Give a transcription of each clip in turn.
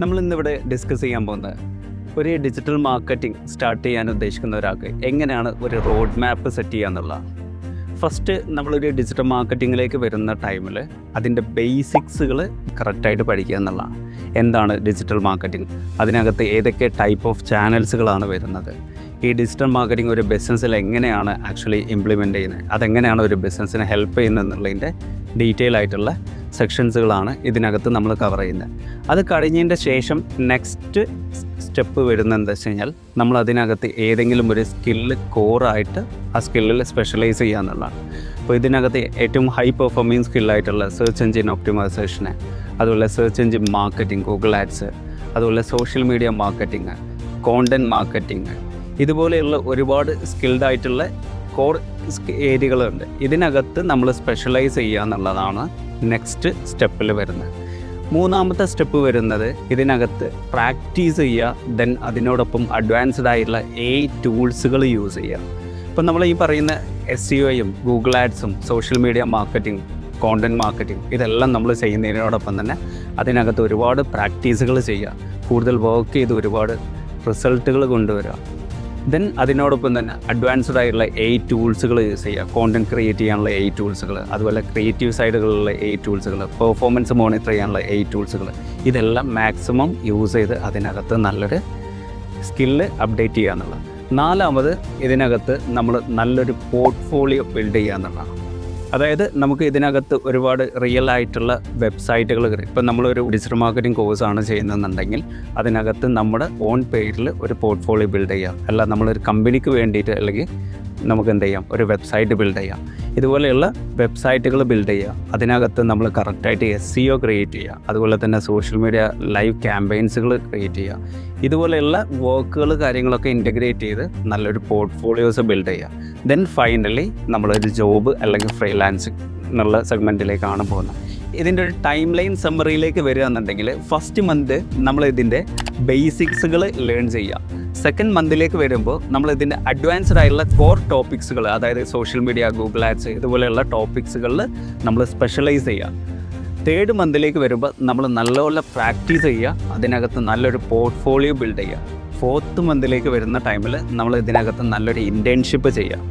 നമ്മൾ ഇന്നിവിടെ ഡിസ്കസ് ചെയ്യാൻ പോകുന്നത് ഒരു ഡിജിറ്റൽ മാർക്കറ്റിംഗ് സ്റ്റാർട്ട് ചെയ്യാൻ ഉദ്ദേശിക്കുന്ന ഒരാൾക്ക് എങ്ങനെയാണ് ഒരു റോഡ് മാപ്പ് സെറ്റ് ചെയ്യുക എന്നുള്ളതാണ്. ഫസ്റ്റ് നമ്മളൊരു ഡിജിറ്റൽ മാർക്കറ്റിങ്ങിലേക്ക് വരുന്ന ടൈമിൽ അതിൻ്റെ ബേസിക്സുകൾ കറക്റ്റായിട്ട് പഠിക്കുക എന്നുള്ളതാണ്. എന്താണ് ഡിജിറ്റൽ മാർക്കറ്റിംഗ്, അതിനകത്ത് ഏതൊക്കെ ടൈപ്പ് ഓഫ് ചാനൽസുകളാണ് വരുന്നത്, ഈ ഡിജിറ്റൽ മാർക്കറ്റിംഗ് ഒരു ബിസിനസ്സിൽ എങ്ങനെയാണ് ആക്ച്വലി ഇംപ്ലിമെൻ്റ് ചെയ്യുന്നത്, അതെങ്ങനെയാണ് ഒരു ബിസിനസ്സിനെ ഹെൽപ്പ് ചെയ്യുന്നത് എന്നുള്ളതിൻ്റെ ഡീറ്റെയിൽ ആയിട്ടുള്ള സെക്ഷൻസുകളാണ് ഇതിനകത്ത് നമ്മൾ കവർ ചെയ്യുന്നത്. അത് കഴിഞ്ഞതിൻ്റെ ശേഷം നെക്സ്റ്റ് സ്റ്റെപ്പ് വരുന്നത് എന്താ വെച്ച് കഴിഞ്ഞാൽ നമ്മൾ അതിനകത്ത് ഏതെങ്കിലും ഒരു സ്കില്ല് കോറായിട്ട് ആ സ്കില്ലിൽ സ്പെഷ്യലൈസ് ചെയ്യുക എന്നുള്ളതാണ്. അപ്പോൾ ഇതിനകത്ത് ഏറ്റവും ഹൈ പെർഫോമിങ് സ്കില്ലായിട്ടുള്ള സെർച്ച് എഞ്ചിൻ ഒപ്റ്റിമൈസേഷന്, അതുപോലെ search engine marketing, Google ads, അതുപോലെ social media marketing, content marketing, ഇതുപോലെയുള്ള ഒരുപാട് സ്കിൽഡ് ആയിട്ടുള്ള കോർ ഏരിയകളുണ്ട്. ഇതിനകത്ത് നമ്മൾ സ്പെഷ്യലൈസ് ചെയ്യുക എന്നുള്ളതാണ് നെക്സ്റ്റ് സ്റ്റെപ്പിൽ വരുന്നത്. മൂന്നാമത്തെ സ്റ്റെപ്പ് വരുന്നത് ഇതിനകത്ത് പ്രാക്ടീസ് ചെയ്യുക, ദെൻ അതിനോടൊപ്പം അഡ്വാൻസ്ഡ് ആയിട്ടുള്ള ടൂൾസുകൾ യൂസ് ചെയ്യുക. ഇപ്പം നമ്മൾ ഈ പറയുന്ന SEOയും ഗൂഗിൾ ആഡ്സും social media marketing, content marketing, ഇതെല്ലാം നമ്മൾ ചെയ്യുന്നതിനോടൊപ്പം തന്നെ അതിനകത്ത് ഒരുപാട് പ്രാക്ടീസുകൾ ചെയ്യുക, കൂടുതൽ വർക്ക് ചെയ്ത് ഒരുപാട് റിസൾട്ടുകൾ കൊണ്ടുവരിക. ദെൻ അതിനോടൊപ്പം തന്നെ അഡ്വാൻസ്ഡ് ആയിട്ടുള്ള ടൂൾസുകൾ യൂസ് ചെയ്യുക, കോണ്ടൻറ്റ് ക്രിയേറ്റ് ചെയ്യാനുള്ള ടൂൾസുകൾ, അതുപോലെ ക്രിയേറ്റീവ് സൈഡുകളിലുള്ള ടൂൾസുകൾ, പെർഫോമൻസ് മോണിറ്റർ ചെയ്യാനുള്ള ടൂൾസുകൾ, ഇതെല്ലാം മാക്സിമം യൂസ് ചെയ്ത് അതിനകത്ത് നല്ലൊരു സ്കില്ല് അപ്ഡേറ്റ് ചെയ്യുക എന്നുള്ളത്. നാലാമത് ഇതിനകത്ത് നമ്മൾ നല്ലൊരു പോർട്ട്ഫോളിയോ ബിൽഡ് ചെയ്യുക എന്നുള്ളതാണ്. അതായത് നമുക്ക് ഇതിനകത്ത് ഒരുപാട് റിയൽ ആയിട്ടുള്ള വെബ്സൈറ്റുകൾ ഇപ്പം നമ്മളൊരു ഡിജിറ്റൽ മാർക്കറ്റിംഗ് കോഴ്സാണ് ചെയ്യുന്നതെന്നുണ്ടെങ്കിൽ അതിനകത്ത് നമ്മുടെ ഓൺ പേജിൽ ഒരു പോർട്ട്ഫോളിയോ ബിൽഡ് ചെയ്യാം. അല്ല നമ്മളൊരു കമ്പനിക്ക് വേണ്ടിയിട്ട് അല്ലെങ്കിൽ നമുക്ക് എന്ത് ചെയ്യാം, ഒരു വെബ്സൈറ്റ് ബിൽഡ് ചെയ്യാം. ഇതുപോലെയുള്ള വെബ്സൈറ്റുകൾ ബിൽഡ് ചെയ്യുക, അതിനകത്ത് നമ്മൾ കറക്റ്റായിട്ട് SEO ക്രിയേറ്റ് ചെയ്യുക, അതുപോലെ തന്നെ സോഷ്യൽ മീഡിയ ലൈവ് ക്യാമ്പയിൻസുകൾ ക്രിയേറ്റ് ചെയ്യുക. ഇതുപോലെയുള്ള വർക്കുകൾ കാര്യങ്ങളൊക്കെ ഇൻറ്റഗ്രേറ്റ് ചെയ്ത് നല്ലൊരു പോർട്ട്ഫോളിയോസ് ബിൽഡ് ചെയ്യുക. ദെൻ ഫൈനലി നമ്മളൊരു ജോബ് അല്ലെങ്കിൽ ഫ്രീലാൻസിങ് എന്നുള്ള സെഗ്മെൻറ്റിലേക്കാണ് പോകുന്നത്. ഇതിൻ്റെ ഒരു ടൈം ലൈൻ സമ്മറിയിലേക്ക് വരിക എന്നുണ്ടെങ്കിൽ ഫസ്റ്റ് മന്ത് നമ്മളിതിൻ്റെ ബേസിക്സുകൾ ലേൺ ചെയ്യുക. സെക്കൻഡ് മന്തിലേക്ക് വരുമ്പോൾ നമ്മൾ ഇതിൻ്റെ അഡ്വാൻസ്ഡ് ആയിട്ടുള്ള കോർ ടോപ്പിക്സുകൾ, അതായത് സോഷ്യൽ മീഡിയ, ഗൂഗിൾ ആഡ്സ്, ഇതുപോലെയുള്ള ടോപ്പിക്സുകളിൽ നമ്മൾ സ്പെഷ്യലൈസ് ചെയ്യുക. തേർഡ് മന്തിലേക്ക് വരുമ്പോൾ നമ്മൾ നല്ലപോലെ പ്രാക്ടീസ് ചെയ്യുക, അതിനകത്ത് നല്ലൊരു പോർട്ട്ഫോളിയോ ബിൽഡ് ചെയ്യുക. ഫോർത്ത് മന്തിലേക്ക് വരുന്ന ടൈമിൽ നമ്മൾ ഇതിനകത്ത് നല്ലൊരു ഇൻറ്റേൺഷിപ്പ് ചെയ്യുക.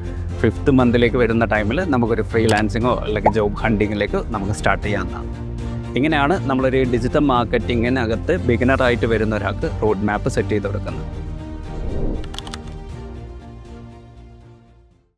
ഫിഫ്ത്ത് മന്തിലേക്ക് വരുന്ന ടൈമിൽ നമുക്കൊരു ഫ്രീലാൻസിങ്ങോ അല്ലെങ്കിൽ ജോബ് ഹണ്ടിങ്ങിലേക്ക് നമുക്ക് സ്റ്റാർട്ട് ചെയ്യാവുന്നതാണ്. ഇങ്ങനെയാണ് നമ്മളൊരു ഡിജിറ്റൽ മാർക്കറ്റിങ്ങിനകത്ത് ബിഗിനറായിട്ട് വരുന്ന ഒരാൾക്ക് റോഡ് മാപ്പ് സെറ്റ് ചെയ്ത് കൊടുക്കുന്നത്.